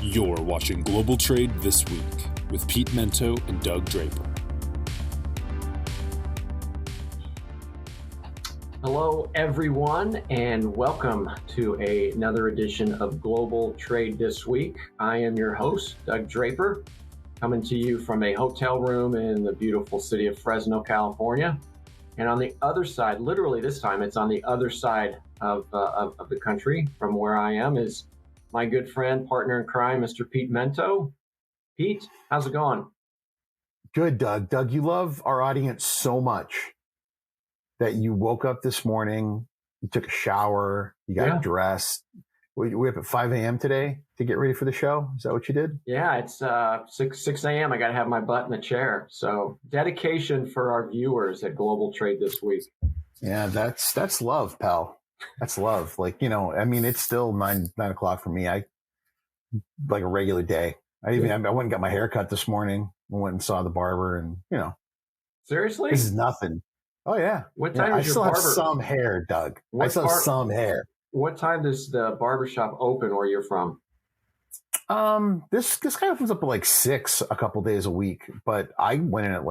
You're watching Global Trade This Week with Pete Mento and Doug Draper. Hello, everyone, and welcome to another edition of Global Trade This Week. I am your host, Doug Draper, coming to you from a hotel room in the beautiful city of Fresno, California. And on the other side, literally this time, it's on the other side of the country from where I am, is my good friend, partner in crime, Mr. Pete Mento. Pete, how's it going? Good, Doug. Doug, you love our audience so much that you woke up this morning, you took a shower, you got dressed. We up at 5 a.m. today to get ready for the show. Is that what you did? Yeah, it's 6 a.m. I got to have my butt in the chair. So dedication for our viewers at Global Trade This Week. Yeah, that's love, pal. That's love. Like, I mean, it's still 9 o'clock for me. I like a regular day. I went and got my hair cut this morning. I went and saw the barber and, Seriously? This is nothing. Oh, yeah. What time I is your still barber? have some hair, Doug. I still have some hair. What time does the barbershop open where you're from? This kind of comes up at like 6 a couple days a week, but I went in at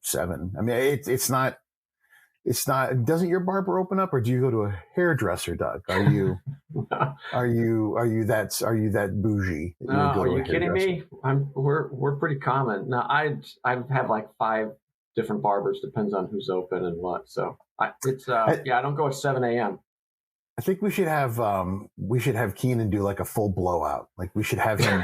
7. I mean, it's not, doesn't your barber open up, or do you go to a hairdresser, Doug? Are you that bougie? No, are you kidding me? We're pretty common. Now I have like 5 different barbers, depends on who's open and what. So I don't go at 7 a.m. I think we should have Keenan do like a full blowout. Like we should have him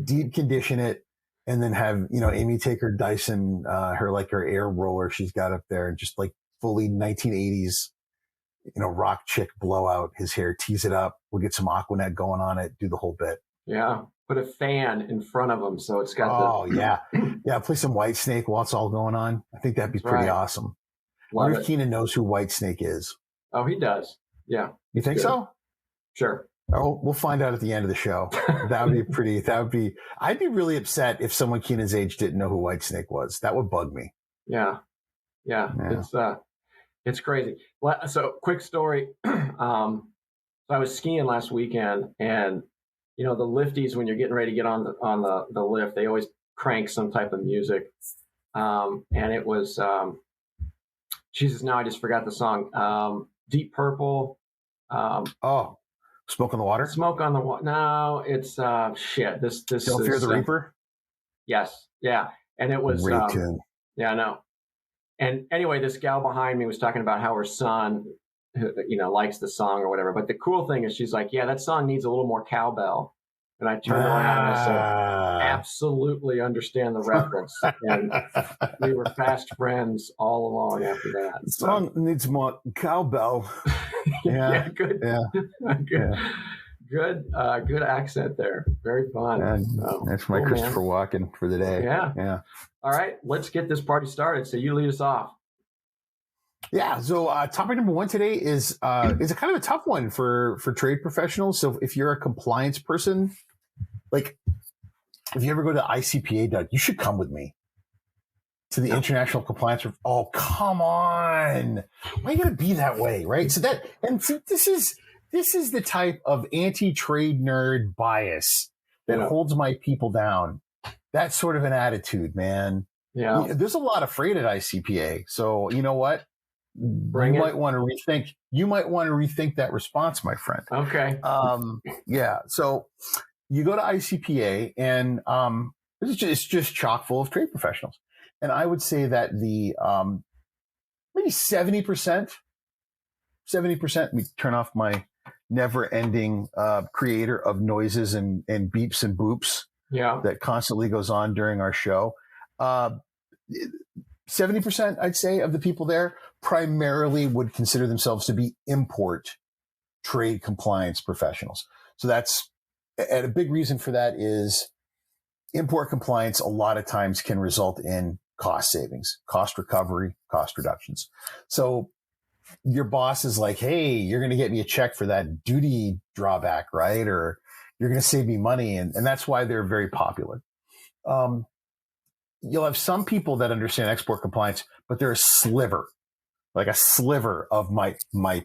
deep condition it, and then have Amy take her Dyson, her air roller she's got up there, and just like fully 1980s, rock chick blowout his hair, tease it up. We'll get some Aquanet going on it, do the whole bit. Yeah, put a fan in front of him so it's got yeah. Play some White Snake while it's all going on. I think that'd be pretty awesome. I wonder if Keenan knows who White Snake is. Oh, he does. Yeah. You think so? Sure. Oh, we'll find out at the end of the show. I'd be really upset if someone Keenan's age didn't know who White Snake was. That would bug me. Yeah. It's crazy. Well, so quick story. So I was skiing last weekend, and the lifties, when you're getting ready to get on the lift, they always crank some type of music. And it was Jesus, now I just forgot the song. Deep Purple. Smoke on the Water? Smoke on the Water. No, it's shit. This Don't Fear the Reaper? Yes. Yeah. And it was great tune. Yeah, I know. And anyway, this gal behind me was talking about how her son, likes the song or whatever. But the cool thing is she's like, yeah, that song needs a little more cowbell. And I turned around and I said, absolutely understand the reference. And we were fast friends all along after that. The song needs more cowbell. Yeah, good. Yeah. Good accent there. Very fun. That's my Christopher Walken for the day. Yeah. All right, let's get this party started. So you lead us off. Yeah. So topic number 1 today is a kind of a tough one for trade professionals. So if you're a compliance person, like if you ever go to ICPA, Doug, you should come with me to the International Compliance. Oh, come on! Why you gotta be that way, right? So this is the type of anti-trade nerd bias that holds my people down. That's sort of an attitude, man. Yeah. There's a lot of freight at ICPA. You know what? You might want to rethink that response, my friend. Okay. Yeah. So you go to ICPA, and it's just chock full of trade professionals. And I would say that the maybe 70%, we turn off my never-ending creator of noises and beeps and boops that constantly goes on during our show. 70%, I'd say, of the people there primarily would consider themselves to be import trade compliance professionals. So and a big reason for that is import compliance a lot of times can result in cost savings, cost recovery, cost reductions. So your boss is like, hey, you're going to get me a check for that duty drawback, right? Or you're going to save me money. And that's why they're very popular. You'll have some people that understand export compliance, but they're a sliver of my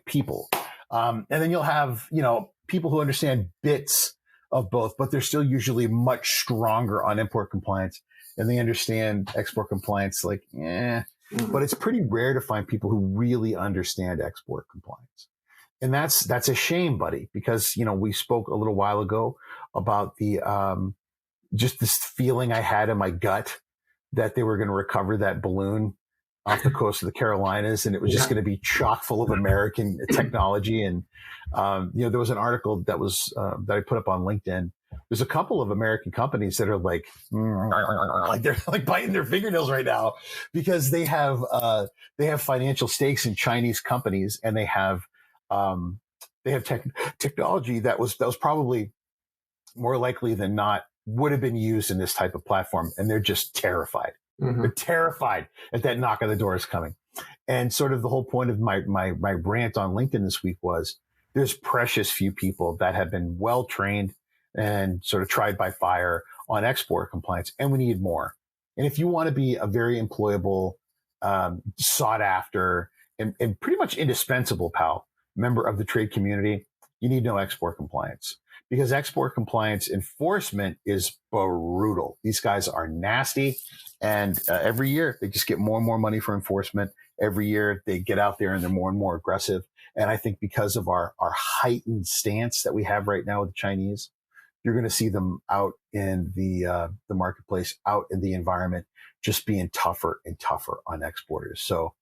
people. And then you'll have, people who understand bits of both, but they're still usually much stronger on import compliance, and they understand export compliance. But it's pretty rare to find people who really understand export compliance. And that's a shame, buddy, because, we spoke a little while ago about the, just this feeling I had in my gut that they were going to recover that balloon off the coast of the Carolinas, and it was just going to be chock full of American technology. And, there was an article that was, that I put up on LinkedIn. There's a couple of American companies that are like they're like biting their fingernails right now because they have financial stakes in Chinese companies, and they have technology that was probably more likely than not would have been used in this type of platform. And they're just terrified. Mm-hmm. They're terrified that knock on the door is coming. And sort of the whole point of my rant on LinkedIn this week was there's precious few people that have been well trained and sort of tried by fire on export compliance. And we need more. And if you want to be a very employable, sought after, and pretty much indispensable, member of the trade community, you need to know export compliance, because export compliance enforcement is brutal. These guys are nasty. And every year they just get more and more money for enforcement. Every year they get out there and they're more and more aggressive. And I think because of our heightened stance that we have right now with the Chinese, you're going to see them out in the marketplace, out in the environment, just being tougher and tougher on exporters. So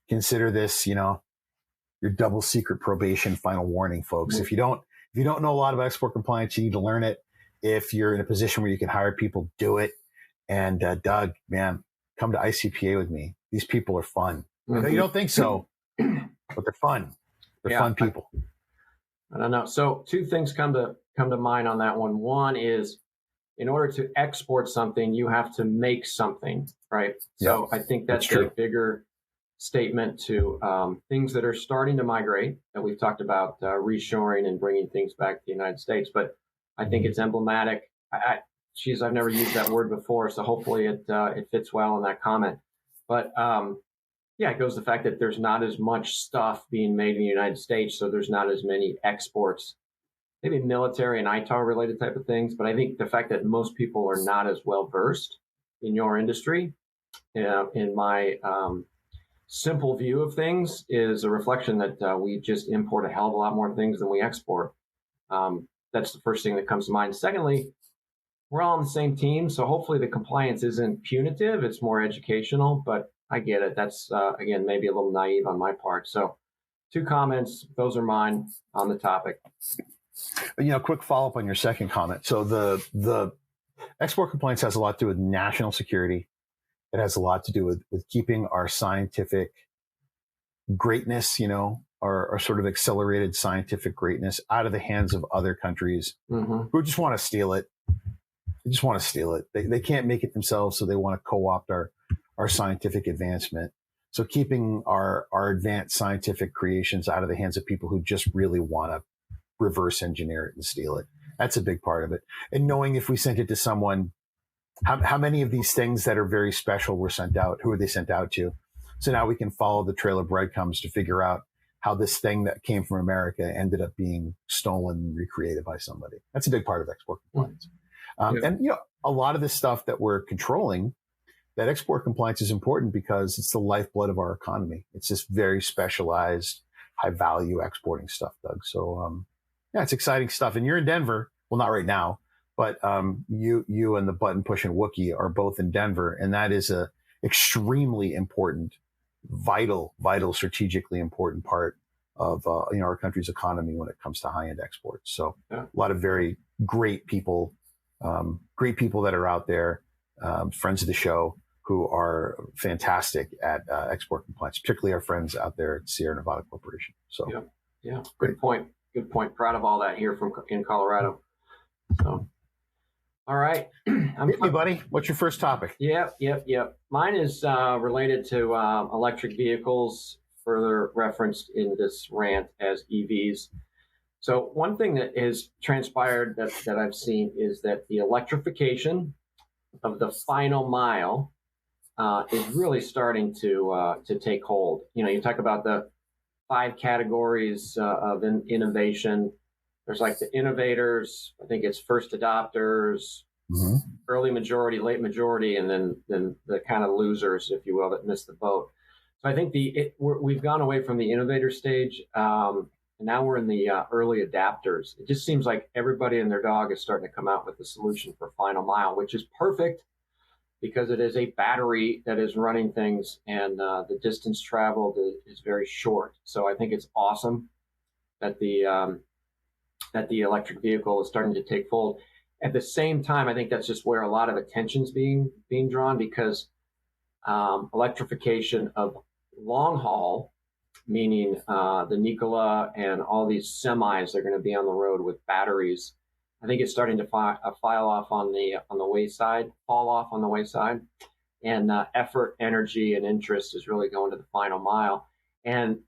consider this, your double secret probation final warning, folks. Mm-hmm. If you don't know a lot about export compliance, you need to learn it. If you're in a position where you can hire people, do it. And Doug, man, come to ICPA with me. These people are fun. Mm-hmm. I know you don't think so, but they're fun. They're fun people. I don't know. So two things come to mind on that one. One is, in order to export something, you have to make something, right? So I think that's a bigger statement to things that are starting to migrate, that we've talked about reshoring and bringing things back to the United States. But I think it's emblematic. I've never used that word before, so hopefully it fits well in that comment. But it goes to the fact that there's not as much stuff being made in the United States, so there's not as many exports, maybe military and ITAR related type of things. But I think the fact that most people are not as well versed in your industry, in my simple view of things, is a reflection that we just import a hell of a lot more things than we export. That's the first thing that comes to mind. Secondly, we're all on the same team, so hopefully the compliance isn't punitive. It's more educational, but I get it. That's, again, maybe a little naive on my part. So 2 comments. Those are mine on the topic. Quick follow-up on your second comment. So the export compliance has a lot to do with national security. It has a lot to do with keeping our scientific greatness, our sort of accelerated scientific greatness out of the hands of other countries who just want to steal it. They just want to steal it. They can't make it themselves, so they want to co-opt our scientific advancement. So keeping our advanced scientific creations out of the hands of people who just really want to reverse engineer it and steal it. That's a big part of it. And knowing if we sent it to someone, how many of these things that are very special were sent out? Who are they sent out to? So now we can follow the trail of breadcrumbs to figure out how this thing that came from America ended up being stolen and recreated by somebody. That's a big part of export compliance. And, a lot of this stuff that we're controlling, that export compliance is important because it's the lifeblood of our economy. It's this very specialized, high value exporting stuff, Doug. So, it's exciting stuff. And you're in Denver. Well, not right now, but you and the button pushing Wookiee are both in Denver. And that is a extremely important, vital, strategically important part of our country's economy when it comes to high-end exports. So a lot of very great people that are out there, friends of the show, who are fantastic at export compliance, particularly our friends out there at Sierra Nevada Corporation. So, Good point. Good point. Proud of all that here in Colorado. So, all right. Hit me, buddy. What's your first topic? Yep. Mine is related to electric vehicles, further referenced in this rant as EVs. So one thing that has transpired that I've seen is that the electrification of the final mile is really starting to take hold. You talk about the 5 categories of innovation. There's like the innovators. I think it's first adopters, early majority, late majority, and then the kind of losers, if you will, that missed the boat. So I think we've gone away from the innovator stage, and now we're in the early adapters. It just seems like everybody and their dog is starting to come out with a solution for final mile, which is perfect because it is a battery that is running things, and the distance traveled is very short. So I think it's awesome that the electric vehicle is starting to take fold. At the same time, I think that's just where a lot of attention's being drawn, because electrification of long haul, meaning the Nikola and all these semis that are going to be on the road with batteries, I think it's starting to fall off on the wayside, and effort, energy, and interest is really going to the final mile. And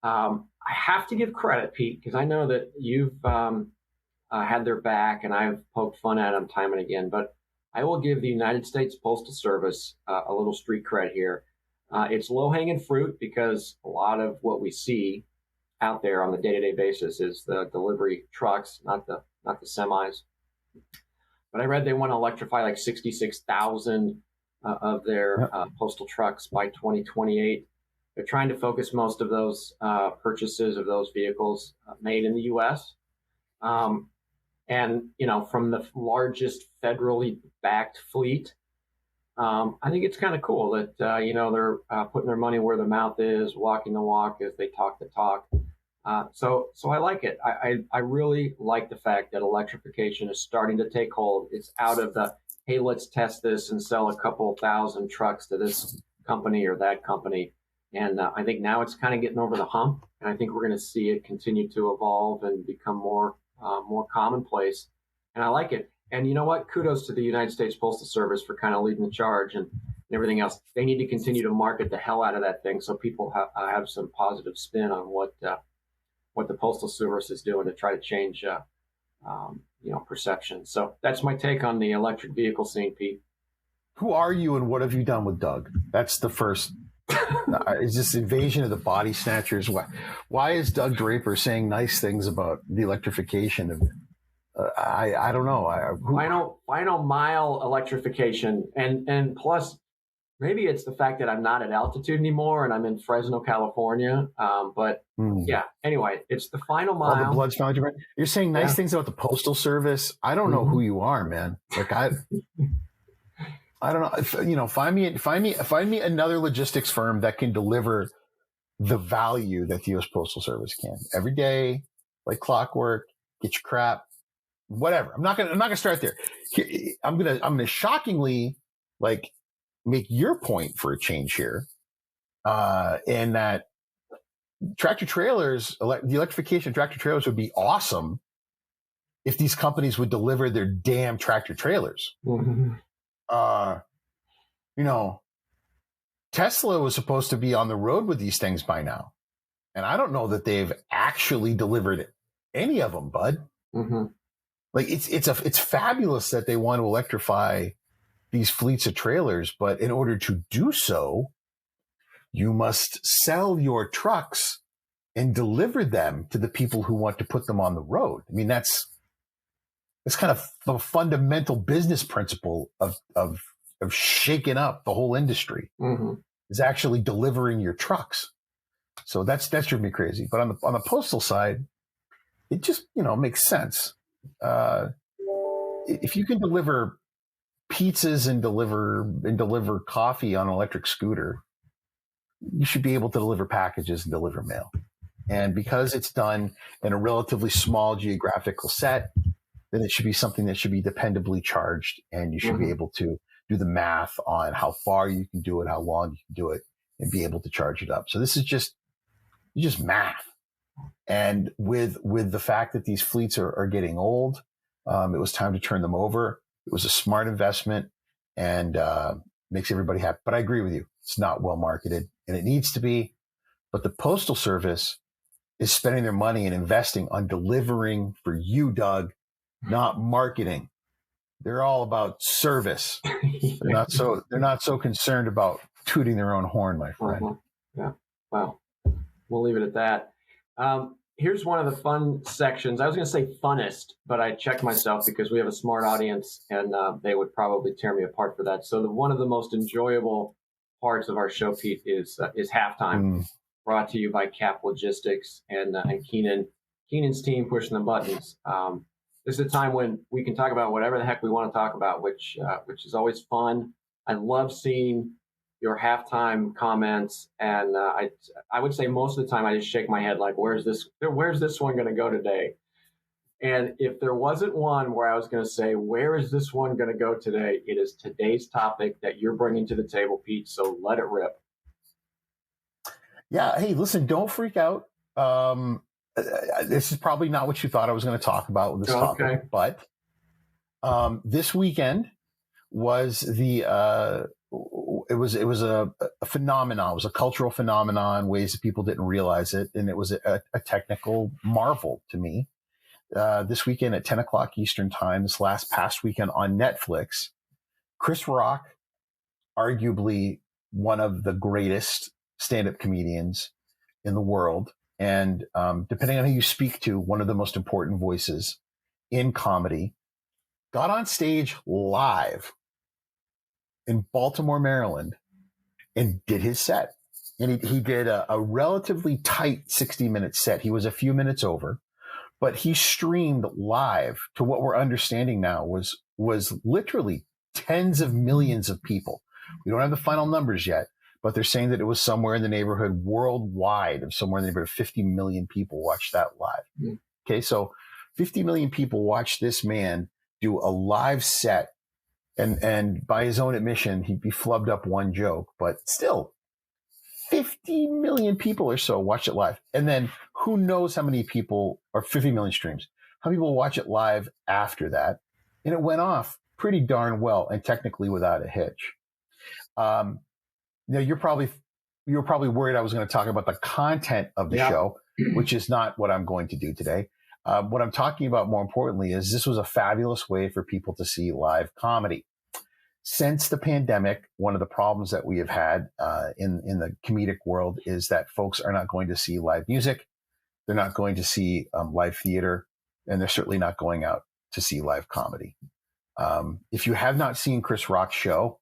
I have to give credit, Pete, because I know that you've had their back, and I've poked fun at them time and again. But I will give the United States Postal Service a little street cred here. It's low-hanging fruit because a lot of what we see out there on the day-to-day basis is the delivery trucks, not the semis. But I read they want to electrify like 66,000 of their postal trucks by 2028. They're trying to focus most of those purchases of those vehicles made in the U.S. And, from the largest federally backed fleet, I think it's kind of cool that, they're putting their money where their mouth is, walking the walk as they talk the talk. So I like it. I really like the fact that electrification is starting to take hold. It's out of the, hey, let's test this and sell a couple thousand trucks to this company or that company. And I think now it's kind of getting over the hump. And I think we're going to see it continue to evolve and become more commonplace. And I like it. And you know what? Kudos to the United States Postal Service for kind of leading the charge and everything else. They need to continue to market the hell out of that thing so people have some positive spin on what the Postal Service is doing to try to change perception. So that's my take on the electric vehicle scene, Pete. Who are you and what have you done with Doug? That's the first. Is this invasion of the body snatchers? Why is Doug Draper saying nice things about the electrification of? I don't know. Final mile electrification, and plus, maybe it's the fact that I'm not at altitude anymore and I'm in Fresno, California. Yeah. Anyway, it's the final mile. All the blood's found. You're saying nice things about the Postal Service. I don't know who you are, man. Like I don't know. Find me another logistics firm that can deliver the value that the U.S. Postal Service can every day, like clockwork. Get your crap, whatever. I'm not gonna start there. I'm gonna shockingly make your point for a change here, in that tractor trailers, the electrification of tractor trailers would be awesome if these companies would deliver their damn tractor trailers. Mm-hmm. Tesla was supposed to be on the road with these things by now. And I don't know that they've actually delivered any of them, bud. Mm-hmm. It's fabulous that they want to electrify these fleets of trailers, but in order to do so, you must sell your trucks and deliver them to the people who want to put them on the road. I mean, that's kind of a fundamental business principle of shaking up the whole industry, is actually delivering your trucks. So that's driven me crazy. But on the postal side, it just makes sense. If you can deliver pizzas and deliver coffee on an electric scooter, you should be able to deliver packages and deliver mail. And because it's done in a relatively small geographical set, then it should be something that should be dependably charged, and you should be able to do the math on how far you can do it, how long you can do it, and be able to charge it up. So this is just math. And with the fact that these fleets are getting old, it was time to turn them over. It was a smart investment and makes everybody happy. But I agree with you. It's not well marketed, and it needs to be. But the Postal Service is spending their money and investing on delivering for you, Doug, not marketing. They're all about service. They're not so concerned about tooting their own horn, my friend. Yeah. Well, we'll leave it at that. here's one of the fun sections. I was going to say funnest, but I checked myself because we have a smart audience and they would probably tear me apart for that. So one of the most enjoyable parts of our show, Pete, is halftime, brought to you by Cap Logistics and Keenan's team pushing the buttons. This is a time when we can talk about whatever the heck we want to talk about, which is always fun. I love seeing your halftime comments, and I would say most of the time I just shake my head like, where's this one going to go today? And if there wasn't one where I was going to say, where is this one going to go today? It is today's topic that you're bringing to the table, Pete. So let it rip. Yeah. Hey, listen, don't freak out. This is probably not what you thought I was going to talk about with this topic, but this weekend was it was a phenomenon. It was a cultural phenomenon in ways that people didn't realize it, and it was a technical marvel to me. This weekend at 10 o'clock Eastern time, this past weekend on Netflix, Chris Rock, arguably one of the greatest stand-up comedians in the world, and depending on who you speak to, one of the most important voices in comedy, got on stage live in Baltimore, Maryland, and did his set. And he did a relatively tight 60-minute set. He was a few minutes over, but he streamed live to what we're understanding now was literally tens of millions of people. We don't have the final numbers yet, but they're saying that it was somewhere in the neighborhood worldwide of somewhere in the neighborhood of 50 million people watched that live. Mm. Okay, so 50 million people watched this man do a live set. And by his own admission, he flubbed up one joke, but still 50 million people or so watched it live. And then who knows how many people, or 50 million streams, how many people watch it live after that. And it went off pretty darn well and technically without a hitch. Now you were probably worried I was going to talk about the content of the show, which is not what I'm going to do today. What I'm talking about more importantly is this was a fabulous way for people to see live comedy. Since the pandemic, one of the problems that we have had in the comedic world is that folks are not going to see live music. They're not going to see live theater, and they're certainly not going out to see live comedy. If you have not seen Chris Rock's show,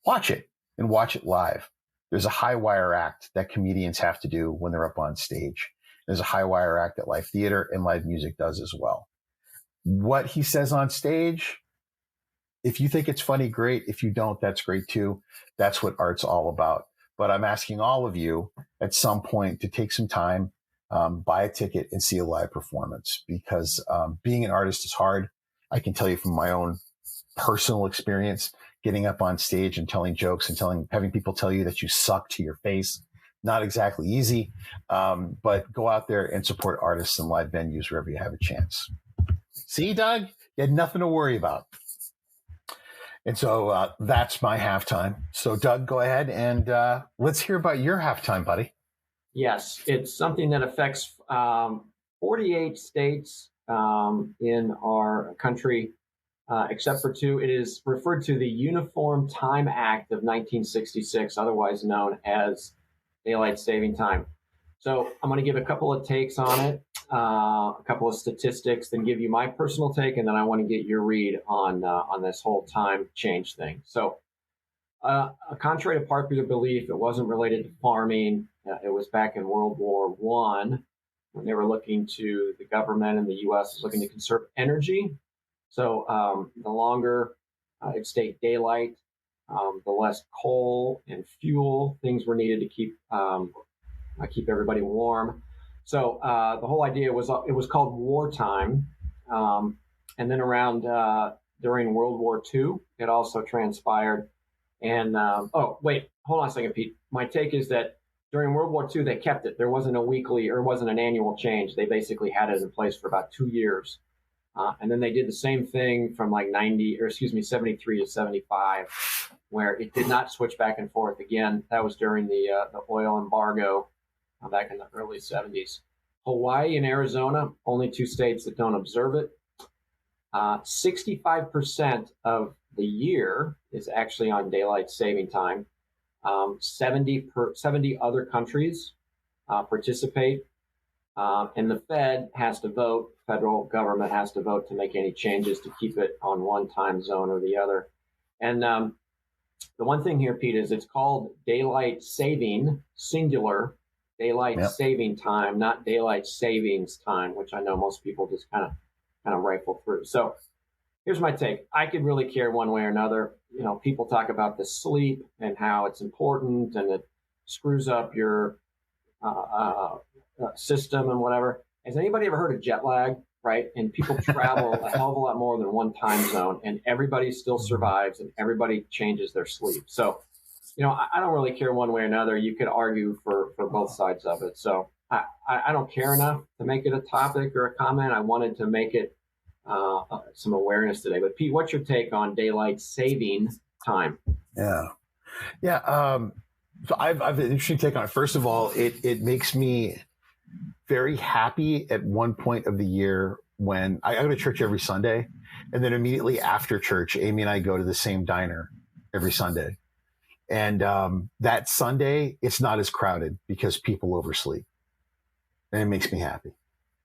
watch it and watch it live. There's a high wire act that comedians have to do when they're up on stage. There's a high wire act that live theater and live music does as well. What he says on stage, if you think it's funny, great. If you don't, that's great too. That's what art's all about. But I'm asking all of you at some point to take some time, buy a ticket and see a live performance, because being an artist is hard. I can tell you from my own personal experience, getting up on stage and telling jokes and having people tell you that you suck to your face. Not exactly easy, but go out there and support artists and live venues wherever you have a chance. See, Doug, you had nothing to worry about. And so that's my halftime. So, Doug, go ahead and let's hear about your halftime, buddy. Yes, it's something that affects 48 states in our country, except for 2. It is referred to the Uniform Time Act of 1966, otherwise known as Daylight Saving Time. So I'm going to give a couple of takes on it, a couple of statistics, then give you my personal take, and then I want to get your read on this whole time change thing. So, contrary to popular belief, it wasn't related to farming. It was back in World War I when they were the government in the U.S. was looking to conserve energy. So the longer it stayed daylight, the less coal and fuel things were needed to keep everybody warm. So the whole idea was it was called wartime, and then around during World War II, it also transpired. And wait, hold on a second, Pete. My take is that during World War II, they kept it. There wasn't a weekly or wasn't an annual change. They basically had it in place for about 2 years. And then they did the same thing from 73 to 75, where it did not switch back and forth again. That was during the oil embargo back in the early 70s. Hawaii and Arizona, only 2 states that don't observe it. 65% of the year is actually on daylight saving time. 70 other countries participate. And the Fed has to vote, federal government has to vote to make any changes to keep it on one time zone or the other. And the one thing here, Pete, is it's called daylight saving, singular, daylight saving time, not daylight savings time, which I know most people just kind of rifle through. So here's my take. I could really care one way or another. You know, people talk about the sleep and how it's important and it screws up your system and whatever. Has anybody ever heard of jet lag? Right? And people travel a hell of a lot more than one time zone, and everybody still survives and everybody changes their sleep. So, you know, I don't really care one way or another. You could argue for both sides of it. So I don't care enough to make it a topic or a comment. I wanted to make it some awareness today. But Pete, what's your take on daylight saving time? Yeah. So I've an interesting take on it. First of all, it makes me very happy at one point of the year when I go to church every Sunday, and then immediately after church, Amy and I go to the same diner every Sunday. And that Sunday, it's not as crowded because people oversleep. And it makes me happy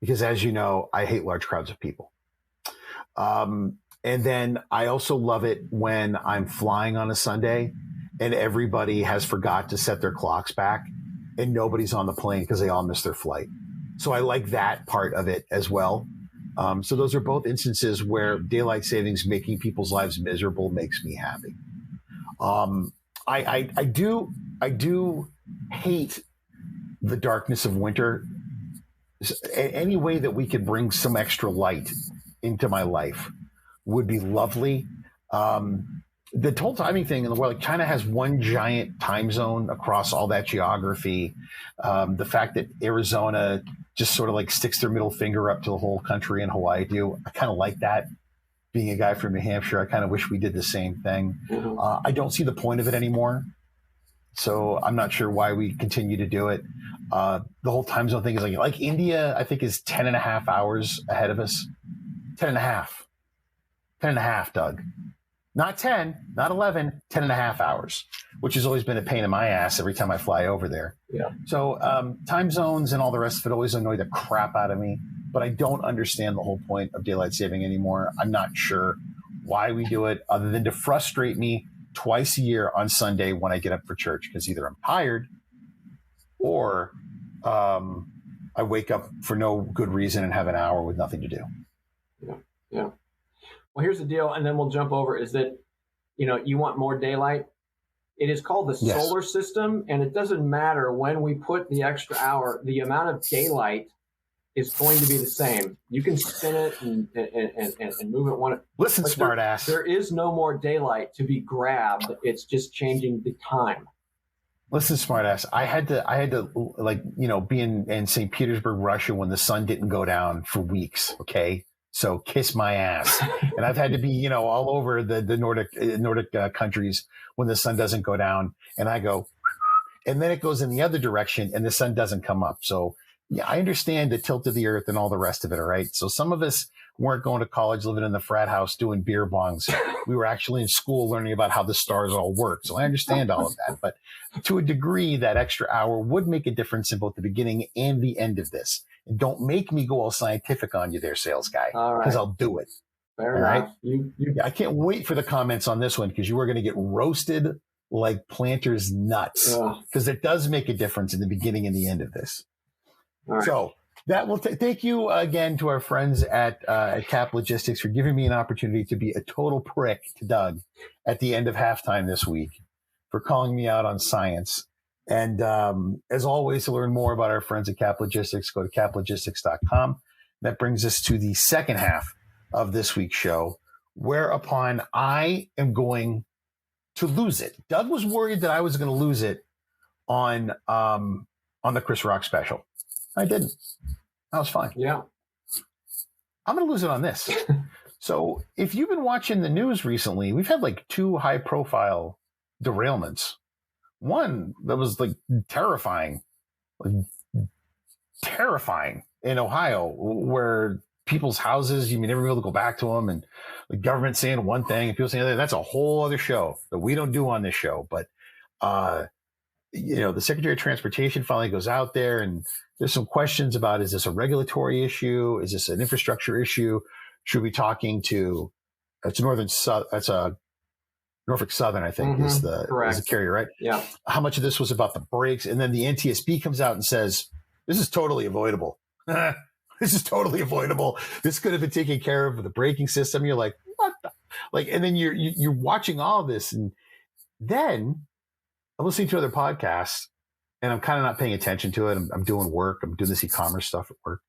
because, as you know, I hate large crowds of people. And then I also love it when I'm flying on a Sunday and everybody has forgot to set their clocks back and nobody's on the plane because they all missed their flight. So I like that part of it as well. So those are both instances where daylight savings making people's lives miserable makes me happy. I do hate the darkness of winter. Any way that we could bring some extra light into my life would be lovely. The whole timing thing in the world, like China has one giant time zone across all that geography. The fact that Arizona just sort of like sticks their middle finger up to the whole country and Hawaii do, I kind of like that. Being a guy from New Hampshire, I kind of wish we did the same thing. I don't see the point of it anymore. So I'm not sure why we continue to do it. The whole time zone thing is like India, I think, is 10 and a half hours ahead of us. 10 and a half. 10 and a half, Doug. Not 10, not 11, 10 and a half hours, which has always been a pain in my ass every time I fly over there. Yeah. So time zones and all the rest of it always annoy the crap out of me, but I don't understand the whole point of daylight saving anymore. I'm not sure why we do it other than to frustrate me twice a year on Sunday when I get up for church, because either I'm tired or I wake up for no good reason and have an hour with nothing to do. Yeah. Well, here's the deal, and then we'll jump over, is that, you know, you want more daylight. It is called the solar system, and it doesn't matter when we put the extra hour, the amount of daylight is going to be the same. You can spin it and move it one. Listen, smart ass. There is no more daylight to be grabbed. It's just changing the time. Listen, smart ass. I had to like, you know, be in St. Petersburg, Russia when the sun didn't go down for weeks. Okay. So kiss my ass. And I've had to be, you know, all over the Nordic countries when the sun doesn't go down, and I go, and then it goes in the other direction and the sun doesn't come up. So yeah, I understand the tilt of the earth and all the rest of it. All right. So some of us weren't going to college, living in the frat house, doing beer bongs. We were actually in school learning about how the stars all work. So I understand all of that, but to a degree, that extra hour would make a difference in both the beginning and the end of this. And don't make me go all scientific on you there, sales guy, because I'll do it. Fair enough. Right? I can't wait for the comments on this one, because you are going to get roasted like Planter's nuts, because it does make a difference in the beginning and the end of this. All right. So that will thank you again to our friends at Cap Logistics for giving me an opportunity to be a total prick to Doug at the end of halftime this week, for calling me out on science. And as always, to learn more about our friends at Cap Logistics, go to caplogistics.com. That brings us to the second half of this week's show, whereupon I am going to lose it. Doug was worried that I was going to lose it on the Chris Rock special. I didn't. I was fine. Yeah. I'm going to lose it on this. So if you've been watching the news recently, we've had like 2 high-profile derailments. One that was like terrifying in Ohio, where people's houses, you may never be able to go back to them, and the government saying one thing and people saying the other. That's a whole other show that we don't do on this show. But the Secretary of Transportation finally goes out there, and there's some questions about, is this a regulatory issue? Is this an infrastructure issue? Should we be talking to, that's a Norfolk Southern, I think, is the carrier, right? Yeah. How much of this was about the brakes? And then the NTSB comes out and says, this is totally avoidable. This is totally avoidable. This could have been taken care of with the braking system. You're like, what the? Like, and then you're watching all of this. And then I'm listening to other podcasts and I'm kind of not paying attention to it. I'm doing work. I'm doing this e-commerce stuff at work.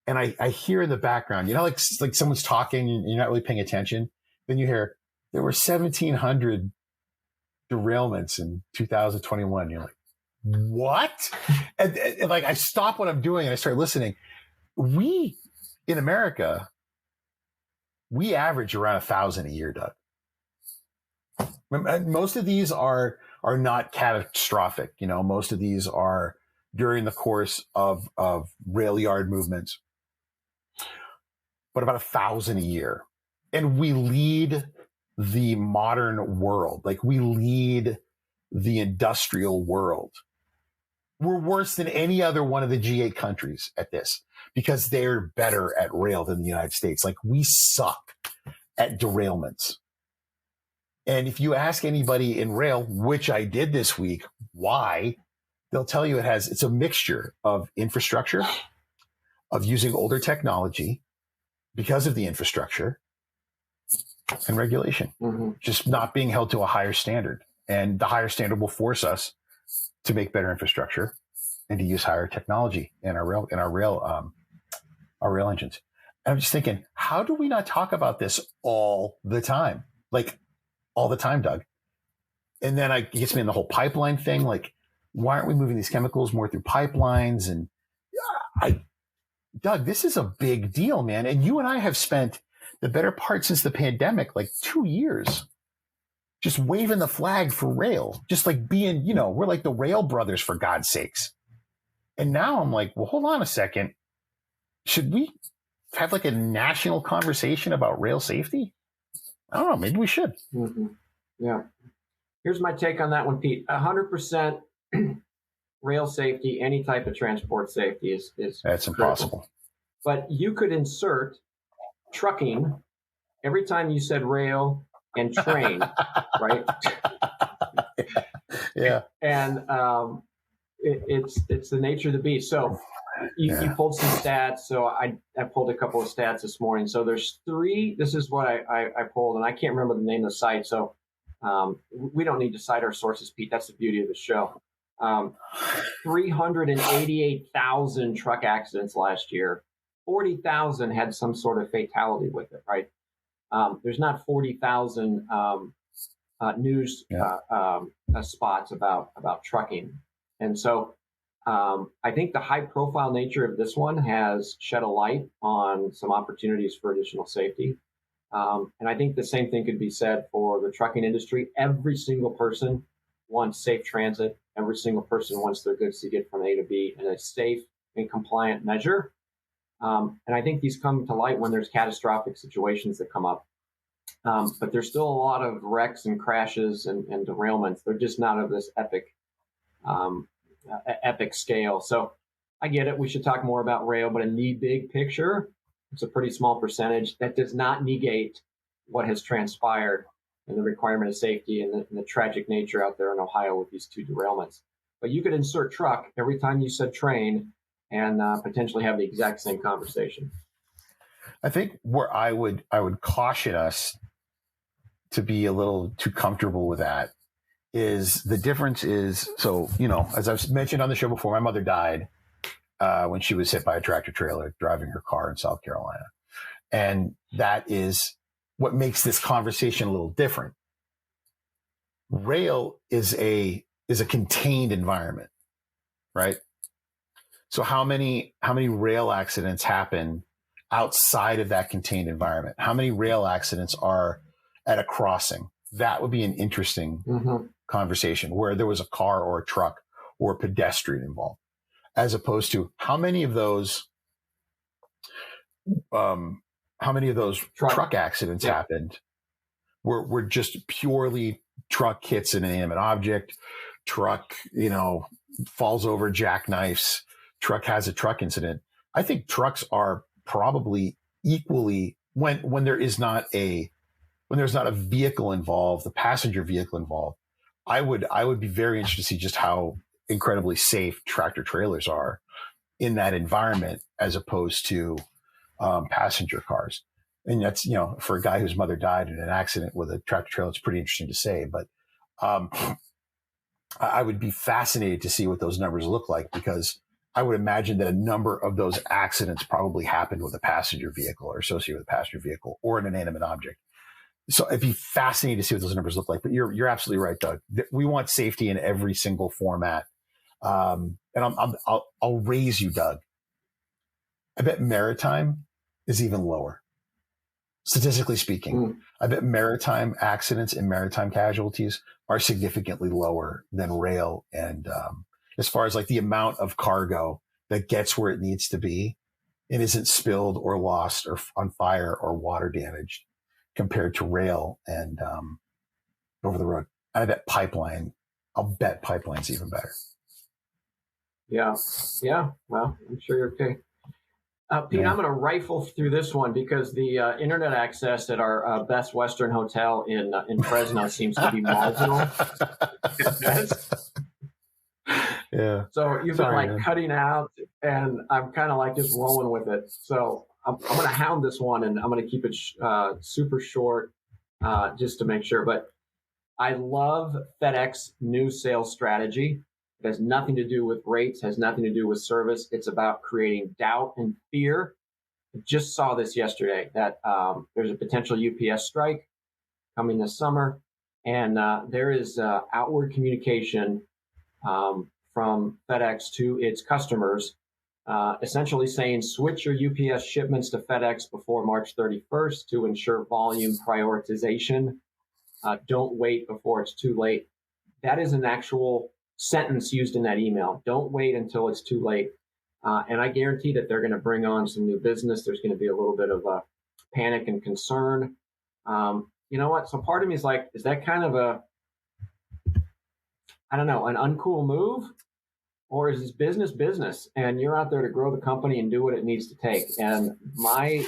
And I hear in the background, like someone's talking and you're not really paying attention. Then you hear, there were 1,700 derailments in 2021. You're like, what? And like, I stop what I'm doing and I start listening. We, in America, we average around 1,000 a year, Doug. Most of these are not catastrophic. Most of these are during the course of rail yard movements, but about 1,000 a year. And we lead the modern world. Like, we lead the industrial world. We're worse than any other one of the G8 countries at this because they're better at rail than the United States. Like, we suck at derailments. And if you ask anybody in rail, which I did this week, why, they'll tell you it's a mixture of infrastructure, of using older technology because of the infrastructure, and regulation, just not being held to a higher standard. And the higher standard will force us to make better infrastructure and to use higher technology in our rail engines. And I'm just thinking, how do we not talk about this all the time? Like, all the time, Doug. And then it gets me in the whole pipeline thing. Like, why aren't we moving these chemicals more through pipelines? And Doug, this is a big deal, man. And you and I have spent the better part since the pandemic, like 2 years, just waving the flag for rail, just like being, we're like the rail brothers, for God's sakes. And now I'm like, well, hold on a second. Should we have like a national conversation about rail safety? I don't know. Maybe we should. Yeah. Here's my take on that one, Pete. 100% rail safety, any type of transport safety is that's critical. Impossible. But you could insert trucking every time you said rail and train, right? Yeah. And it's the nature of the beast. So you pulled some stats. So I pulled a couple of stats this morning. So there's 3. This is what I pulled, and I can't remember the name of the site. So we don't need to cite our sources, Pete. That's the beauty of the show. 388,000 truck accidents last year. 40,000 had some sort of fatality with it, right? There's not 40,000 news spots about trucking. And so I think the high profile nature of this one has shed a light on some opportunities for additional safety. And I think the same thing could be said for the trucking industry. Every single person wants safe transit. Every single person wants their goods to get from A to B in a safe and compliant measure. And I think these come to light when there's catastrophic situations that come up. But there's still a lot of wrecks and crashes and derailments. They're just not of this epic scale. So I get it. We should talk more about rail, but in the big picture, it's a pretty small percentage. That does not negate what has transpired and the requirement of safety and the tragic nature out there in Ohio with these 2 derailments. But you could insert truck every time you said train and potentially have the exact same conversation. I think where I would caution us to be a little too comfortable with that is the difference is, so, as I've mentioned on the show before, my mother died when she was hit by a tractor trailer driving her car in South Carolina. And that is what makes this conversation a little different. Rail is a contained environment, right? So how many rail accidents happen outside of that contained environment? How many rail accidents are at a crossing? That would be an interesting conversation where there was a car or a truck or a pedestrian involved, as opposed to how many of those truck accidents happened were just purely truck hits an inanimate object, truck, falls over, jackknifes, truck has a truck incident. I think trucks are probably equally when there's not a vehicle involved, the passenger vehicle involved. I would be very interested to see just how incredibly safe tractor trailers are in that environment as opposed to passenger cars. And that's, for a guy whose mother died in an accident with a tractor trailer, it's pretty interesting to say. But I would be fascinated to see what those numbers look like, because I would imagine that a number of those accidents probably happened with a passenger vehicle or associated with a passenger vehicle or an inanimate object. So it'd be fascinating to see what those numbers look like. But you're absolutely right, Doug. We want safety in every single format. And I'll raise you, Doug. I bet maritime is even lower, statistically speaking. I bet maritime accidents and maritime casualties are significantly lower than rail. And as far as like the amount of cargo that gets where it needs to be and isn't spilled or lost or on fire or water damaged compared to rail and over the road. I'll bet pipeline's even better. Yeah. Well, I'm sure you're okay. Pete, I'm going to rifle through this one because the internet access at our Best Western Hotel in Fresno seems to be marginal. Yeah. So you've been cutting out, and I'm kind of like just rolling with it. So I'm going to hound this one, and I'm going to keep it super short just to make sure. But I love Fedex new sales strategy. It has nothing to do with rates, has nothing to do with service. It's about creating doubt and fear. I just saw this yesterday that there's a potential UPS strike coming this summer. And there is outward communication from FedEx to its customers, essentially saying, switch your UPS shipments to FedEx before March 31st to ensure volume prioritization. Don't wait before it's too late. That is an actual sentence used in that email. Don't wait until it's too late. And I guarantee that they're going to bring on some new business. There's going to be a little bit of a panic and concern. You know what? So part of me is like, is that kind of an uncool move? Or is this business? And you're out there to grow the company and do what it needs to take. And my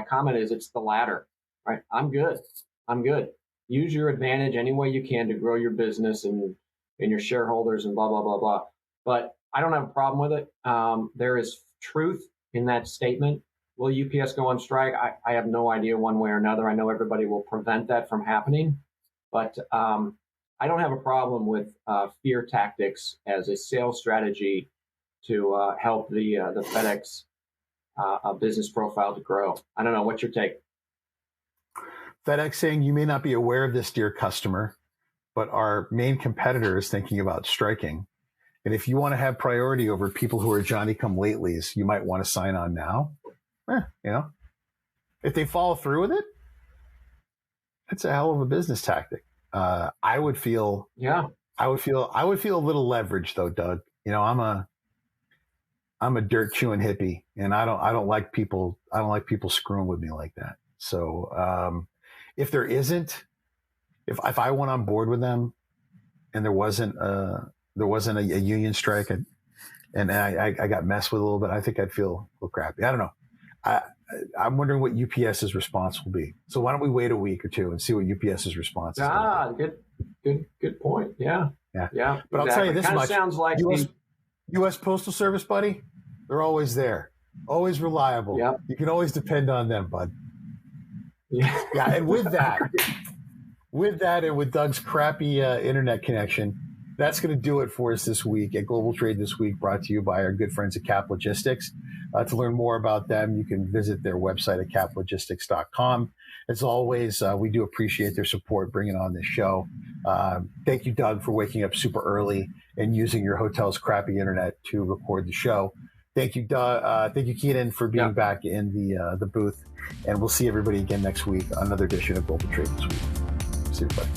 comment is it's the latter, right? I'm good. Use your advantage any way you can to grow your business and your shareholders and blah, blah, blah, blah. But I don't have a problem with it. There is truth in that statement. Will UPS go on strike? I have no idea one way or another. I know everybody will prevent that from happening. But I don't have a problem with fear tactics as a sales strategy to help the FedEx business profile to grow. I don't know. What's your take? FedEx saying, you may not be aware of this, dear customer, but our main competitor is thinking about striking. And if you want to have priority over people who are Johnny-come-latelys, you might want to sign on now. If they follow through with it, it's a hell of a business tactic. I would feel a little leverage though, Doug. I'm a dirt chewing hippie, and I don't like people screwing with me like that. So if I went on board with them and there wasn't a union strike and I got messed with a little bit, I think I'd feel a little crappy. I don't know. I'm wondering what UPS's response will be. So why don't we wait a week or two and see what UPS's response is? Good point. Yeah. But exactly. I'll tell you this much. Sounds like U.S. Postal Service, buddy, they're always there, always reliable. Yep. You can always depend on them, bud. Yeah. And with that, and with Doug's crappy internet connection, that's going to do it for us this week at Global Trade This Week, brought to you by our good friends at Cap Logistics. To learn more about them, you can visit their website at caplogistics.com. As always, we do appreciate their support bringing on this show. Thank you, Doug, for waking up super early and using your hotel's crappy internet to record the show. Thank you, Doug. Thank you, Keenan, for being back in the booth. And we'll see everybody again next week on another edition of Global Trade This Week. See you, everybody.